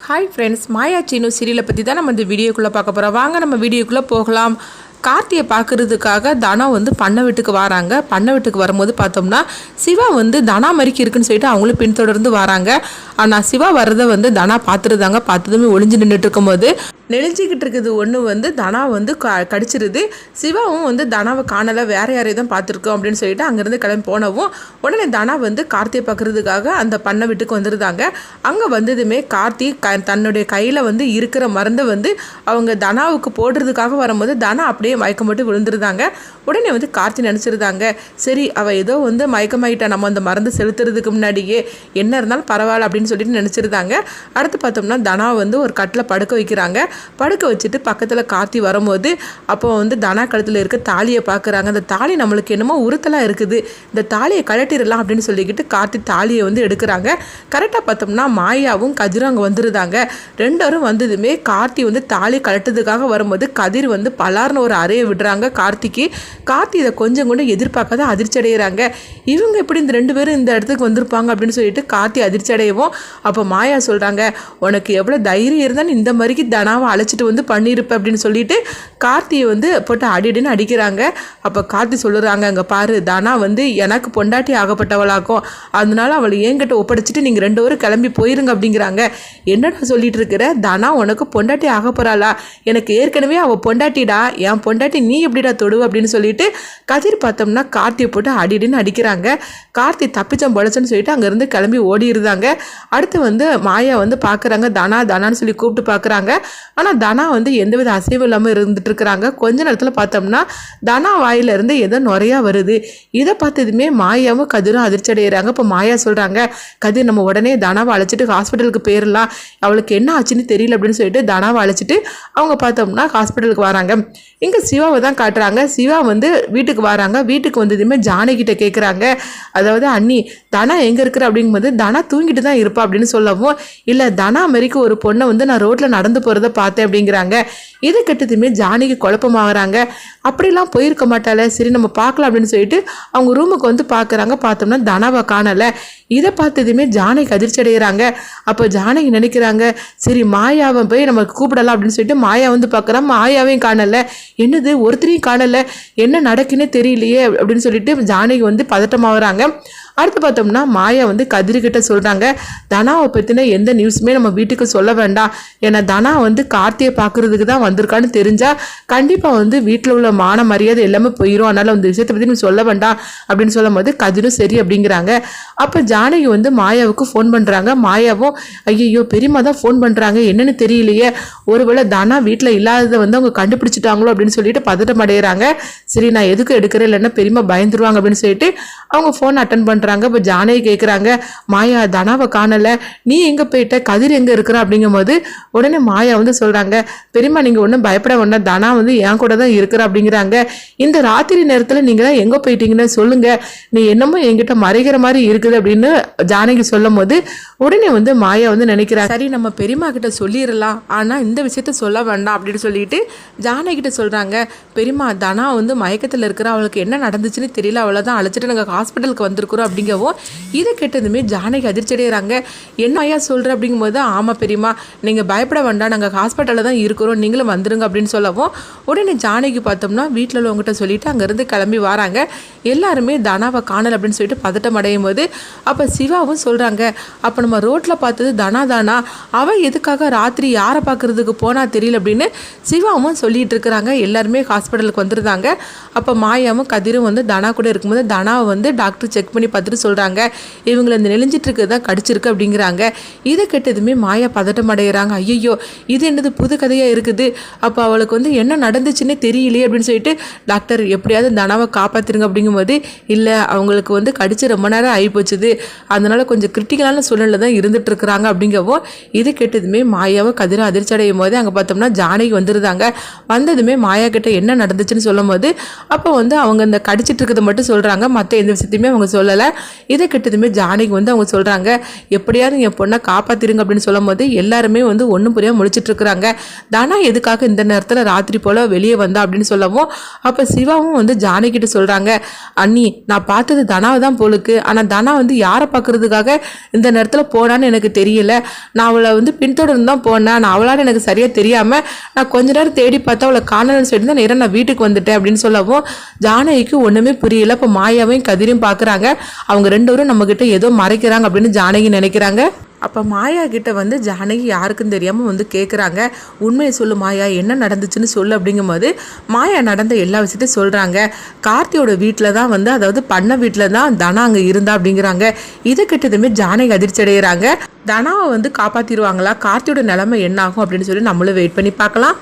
Hi friends, மாயா சீனு சீரியலை பற்றி தான் நம்ம இந்த வீடியோக்குள்ளே பார்க்க போகிறோம். வாங்க நம்ம வீடியோக்குள்ளே போகலாம். கார்த்தியை பார்க்குறதுக்காக தனா பண்ணை வீட்டுக்கு வராங்க. பண்ணை வீட்டுக்கு வரும்போது பார்த்தோம்னா சிவா தனா மாதிரிக்கு இருக்குன்னு சொல்லிட்டு அவங்களும் பின்தொடர்ந்து வராங்க. ஆனால் சிவா வர்றதை தனா பார்த்துருந்தாங்க. பார்த்ததுமே ஒளிஞ்சு நின்றுட்டு இருக்கும்போது நெளிஞ்சிக்கிட்டு இருக்குது ஒன்று தனா கடிச்சிருது. சிவாவும் தனாவை காணலை, வேறு யாரையும் தான் பார்த்துருக்கோம் அப்படின்னு சொல்லிட்டு அங்கேருந்து கிளம்பி போனவும் உடனே தனா கார்த்தியை பார்க்குறதுக்காக அந்த பண்ணை வீட்டுக்கு வந்துருந்தாங்க. அங்கே வந்ததுமே கார்த்தி தன்னுடைய கையில் இருக்கிற மருந்தை அவங்க தனாவுக்கு போடுறதுக்காக வரும்போது தனா அப்படியே மயக்கம் போட்டு விழுந்துருந்தாங்க. உடனே கார்த்தி நினச்சிருந்தாங்க, சரி அவள் ஏதோ மயக்கமாயிட்டா, நம்ம அந்த மருந்து செலுத்துறதுக்கு முன்னாடியே என்ன இருந்தாலும் பரவாயில்ல அப்படின்னு சொல்லிட்டு நினச்சிருந்தாங்க. அடுத்து பார்த்தோம்னா தனா ஒரு கட்டில் படுக்க வைக்கிறாங்க. படுக்க வச்சுட்டு பக்கத்தில் கார்த்தி வரும்போது அப்போ தனா கழுத்தில் இருக்க தாலியை பார்க்குறாங்க. அந்த தாலி நம்மளுக்கு என்னமோ உறுத்தலாக இருக்குது, இந்த தாலியை கழட்டிடலாம் அப்படின்னு சொல்லிக்கிட்டு கார்த்தி தாலியை எடுக்கிறாங்க. கரெக்டாக பார்த்தோம்னா மாயாவும் கதிரும் அங்கே வந்துருந்தாங்க. ரெண்டரும் வந்ததுமே கார்த்தி தாலி கழட்டதுக்காக வரும்போது கதிர் பலார்னு ஒரு அறையை விடுறாங்க கார்த்திக்கு. கார்த்தி இதை கொஞ்சம் கூட எதிர்பார்க்காத அதிர்ச்சி அடைகிறாங்க. இவங்க எப்படி இந்த ரெண்டு பேரும் இந்த இடத்துக்கு வந்திருப்பாங்க அப்படின்னு சொல்லிட்டு கார்த்தி அதிர்ச்சி அடையவும் அப்போ மாயா சொல்கிறாங்க, உனக்கு எவ்வளோ தைரியம் இருந்தாலும் இந்த மாதிரிக்கு தனாவை அழைச்சிட்டு பண்ணியிருப்ப அப்படின்னு சொல்லிட்டு கார்த்தியை போட்டு அடின்னு அடிக்கிறாங்க. அப்போ கார்த்தி சொல்லுறாங்க, அங்கே பாரு தனா எனக்கு பொண்டாட்டி ஆகப்பட்டவளாக்கும், அதனால அவளை என்கிட்ட ஒப்படைச்சிட்டு நீங்கள் ரெண்டு பேரும் கிளம்பி போயிருங்க அப்படிங்கிறாங்க. என்னடா சொல்லிட்டு இருக்கிற, தனா உனக்கு பொண்டாட்டி ஆக போகிறாளா? எனக்கு ஏற்கனவே அவள் பொண்டாட்டிடா, என் பொண்டாட்டி நீ எப்படிடா தொடுவ அப்படின்னு சொல்லிட்டு கதிர் பார்த்தோம்னா கார்த்தியை போட்டு அடின்னு அடிக்கிறாங்க. கார்த்தி தப்பிச்சம் பொழைச்சன்னு சொல்லிட்டு அங்கேருந்து கிளம்பி ஓடி இருந்தாங்க. அடுத்து மாயா பார்க்குறாங்க, தனான்னு சொல்லி கூப்பிட்டு பார்க்குறாங்க. ஆனால் தனா எந்தவித அசைவும் இல்லாமல் இருந்துட்டு இருக்கிறாங்க. கொஞ்ச நேரத்தில் பார்த்தோம்னா தனா வாயிலிருந்து ஏதோ நுறையா வருது. இதை பார்த்ததுமே மாயாவும் கதிரும் அதிர்ச்சி அடைகிறாங்க. இப்போ மாயா சொல்கிறாங்க, கதிர் நம்ம உடனே தனாவை அழைச்சிட்டு ஹாஸ்பிட்டலுக்கு போயிடலாம், அவளுக்கு என்ன ஆச்சுன்னு தெரியல அப்படின்னு சொல்லிட்டு தனாவை அழைச்சிட்டு அவங்க பார்த்தோம்னா ஹாஸ்பிட்டலுக்கு வராங்க. இங்கே சிவாவை தான் காட்டுறாங்க. சிவா வீட்டுக்கு வராங்க. வீட்டுக்கு வந்ததுமே ஜானகிட்ட கேட்குறாங்க, அதாவது அண்ணி தனா எங்கே இருக்கிற அப்படிங்கும்போது தனா தூங்கிட்டு தான் இருப்பா அப்படின்னு சொல்லவும், இல்லை தனா மாதிரிக்கு ஒரு பொண்ணை நான் ரோட்டில் நடந்து போகிறத பார்த்தேன் அப்படிங்கிறாங்க. இதை கெட்டதுமே ஜானகி குழப்பமாகறாங்க. அப்படிலாம் போயிருக்க மாட்டாள, சரி நம்ம பார்க்கலாம் அப்படின்னு சொல்லிட்டு அவங்க ரூமுக்கு பார்க்குறாங்க. பார்த்தோம்னா தனாவை காணலை. இதை பார்த்ததுமே ஜானகி அதிர்ச்சி அடைகிறாங்க. அப்போ ஜானகி நினைக்கிறாங்க, சரி மாயாவை போய் நம்ம கூப்பிடலாம் அப்படின்னு சொல்லிட்டு மாயா பார்க்குறா. மாயாவையும் காணலை. என்னது ஒருத்தரையும் காணலை, என்ன நடக்குன்னே தெரியலையே அப்படின்னு சொல்லிட்டு ஜானகி பதட்டமாகறாங்க. அடுத்து பார்த்தோம்னா மாயா கதிர்கிட்ட சொல்கிறாங்க, தனாவை பற்றின எந்த நியூஸுமே நம்ம வீட்டுக்கு சொல்ல வேண்டாம், ஏன்னா தனா கார்த்தியை பார்க்குறதுக்கு தான் வந்திருக்கான்னு தெரிஞ்சால் கண்டிப்பாக வீட்டில் உள்ள மான மரியாதை எல்லாமே போயிடும், அதனால் அந்த விஷயத்தை பற்றி நம்ம சொல்ல வேண்டாம் அப்படின்னு சொல்லும் போது கதிரும் சரி அப்படிங்கிறாங்க. அப்போ ஜானகி மாயாவுக்கு ஃபோன் பண்ணுறாங்க. மாயாவும் ஐயோ பெரியம்மா தான் ஃபோன் பண்ணுறாங்க, என்னன்னு தெரியலையே, ஒருவேளை தனா வீட்டில் இல்லாததை அவங்க கண்டுபிடிச்சிட்டாங்களோ அப்படின்னு சொல்லிட்டு பதட்டம் அடைகிறாங்க. சரி நான் எதுக்கு எடுக்கிறேன், இல்லைன்னா பெரியம்மா பயந்துருவாங்க அப்படின்னு சொல்லிட்டு அவங்க ஃபோன் அட்டன் பண்ணுறாங்க. இப்போ ஜானகி கேட்குறாங்க, மாயா தனாவை காணலை, நீ எங்கே போயிட்ட, கதிர் எங்கே இருக்கிற அப்படிங்கும் போது உடனே மாயா சொல்கிறாங்க, பெரியம்மா நீங்கள் ஒன்றும் பயப்பட வேண்டாம், தனா என் கூட தான் இருக்கிற அப்படிங்கிறாங்க. இந்த ராத்திரி நேரத்தில் நீங்களாம் எங்கே போயிட்டீங்கன்னு சொல்லுங்கள், நீ என்னமோ என்கிட்ட மறைகிற மாதிரி இருக்குது அப்படின்னு ஜானகி சொல்லும் போது உடனே மாயா நினைக்கிறாங்க, சரி நம்ம பெரியம்மா கிட்ட சொல்லிடலாம், ஆனால் இந்த விஷயத்த சொல்ல வேண்டாம் அப்படின்னு சொல்லிட்டு ஜானகி கிட்ட சொல்கிறாங்க, பெரியம்மா தனா மயக்கத்தில் இருக்கிற, அவளுக்கு என்ன நடந்துச்சுன்னு தெரியல, அவளை தான் அழைச்சிட்டு நாங்கள் ஹாஸ்பிட்டலுக்கு வந்திருக்கிறோம் அப்படிங்கவும் இதை கேட்டதுமே ஜானகி அதிர்ச்சி அடைகிறாங்க. என்ன ஐயா சொல்கிற அப்படிங்கும்போது, ஆமாம் பெரியம்மா நீங்கள் பயப்பட வேண்டாம், நாங்கள் ஹாஸ்பிட்டலில் தான் இருக்கிறோம், நீங்களும் வந்துருங்க அப்படின்னு சொல்லவும் உடனே ஜானகி பார்த்தோம்னா வீட்டில் உள்ளவங்ககிட்ட சொல்லிட்டு அங்கேருந்து கிளம்பி வராங்க. எல்லாருமே தனாவை காணல் அப்படின்னு சொல்லிட்டு பதட்டம் அடையும் போது அப்போ சிவாவும் சொல்கிறாங்க, அப்போ நம்ம ரோட்டில் பார்த்தது தானா, அவள் எதுக்காக ராத்திரி யாரை பார்க்குறதுக்கு போனால் தெரியல அப்படின்னு சிவாவும் சொல்லிட்டு இருக்கிறாங்க. எல்லாருமே ஹாஸ்பிட்டலுக்கு வந்துருந்தாங்க. அப்போ மாயாவும் கதிரும் தனா கூட இருக்கும்போது தனாவை டாக்டர் செக் பண்ணி பார்த்துட்டு சொல்கிறாங்க, இவங்களை இந்த நெளிஞ்சிட்டு இருக்கிறது தான் கடிச்சிருக்கு அப்படிங்கிறாங்க. இதை கேட்டதுமே மாயா பதட்டம் அடைகிறாங்க. ஐயோ இது என்னது புது கதையாக இருக்குது, அப்போ அவளுக்கு என்ன நடந்துச்சுன்னே தெரியலையே அப்படின்னு சொல்லிட்டு டாக்டர் எப்படியாவது தனாவை காப்பாற்றிருங்க அப்படிங்கும்போது, இல்லை அவங்களுக்கு கடிச்சு ரொம்ப நேரம் ஆகிப்போச்சுது, அதனால கொஞ்சம் கிரிட்டிக்கலான சூழ்நிலை தான் இருந்துட்டு இருக்கிறாங்க அப்படிங்கவும் இதை கேட்டதுமே மாயாவை கதிரை அதிர்ச்சி அடையும் போது அங்கே பார்த்தோம்னா ஜானகி வந்துருந்தாங்க. வந்ததுமே மாயா கிட்ட என்ன நடந்துச்சுன்னு சொல்லும் போது அப்போ அவங்க இந்த கடிச்சிட்டு இருக்கிறத மட்டும் சொல்கிறாங்க, மற்ற எந்த விஷயத்தையுமே அவங்க சொல்லலை. இதை கிட்டதுமே ஜானகி வந்து அவங்க சொல்கிறாங்க, எப்படியாவது என் பொண்ணை காப்பாற்றிருங்க அப்படின்னு சொல்லும் போது எல்லாருமே வந்து ஒன்றும் புரியாமல் முடிச்சிட்டு இருக்கிறாங்க. தனா எதுக்காக இந்த நேரத்தில் ராத்திரி போல் வெளியே வந்தா அப்படின்னு சொல்லவும் அப்போ சிவாவும் வந்து ஜானகிட்ட சொல்கிறாங்க, அண்ணி நான் பார்த்தது தனாவை தான் போலுக்கு, ஆனால் தனா வந்து யாரை பார்க்கறதுக்காக இந்த நேரத்தில் போனான்னு எனக்கு தெரியல. நான் அவளை வந்து பின்தொடர்ந்து தான் போனேன். நான் அவளால் எனக்கு சரியாக தெரியாமல் நான் கொஞ்ச நேரம் தேடி பார்த்தா அவளை காணலன்னு சொல்லி தான் நேரம் நான் வீட்டுக்கு வந்துட்டேன் அப்படின்னு சொல்லவும் ஜானகிக்கு ஒன்றுமே புரியல. இப்போ மாயாவையும் கதிரையும் பார்க்குறாங்க. அவங்க ரெண்டு பேரும் நம்மக்கிட்ட ஏதோ மறைக்கிறாங்க அப்படின்னு ஜானகி நினைக்கிறாங்க. அப்போ மாயா கிட்ட வந்து ஜானகி யாருக்கும் தெரியாமல் வந்து கேட்குறாங்க, உண்மையை சொல்லு மாயா, என்ன நடந்துச்சுன்னு சொல்லு அப்படிங்கும்போது மாயா நடந்த எல்லா விஷயத்தையும் சொல்கிறாங்க. கார்த்தியோட வீட்டில் தான் வந்து, அதாவது பண்ண வீட்டில் தான் தனா அங்கே இருந்தா அப்படிங்கிறாங்க. இதை கிட்டதுமே ஜானகி அதிர்ச்சி அடைகிறாங்க. தனாவை வந்து காப்பாற்றிடுவாங்களா, கார்த்தியோட நிலைமை என்ன ஆகும் அப்படின்னு சொல்லி நம்மளும் வெயிட் பண்ணி பார்க்கலாம்.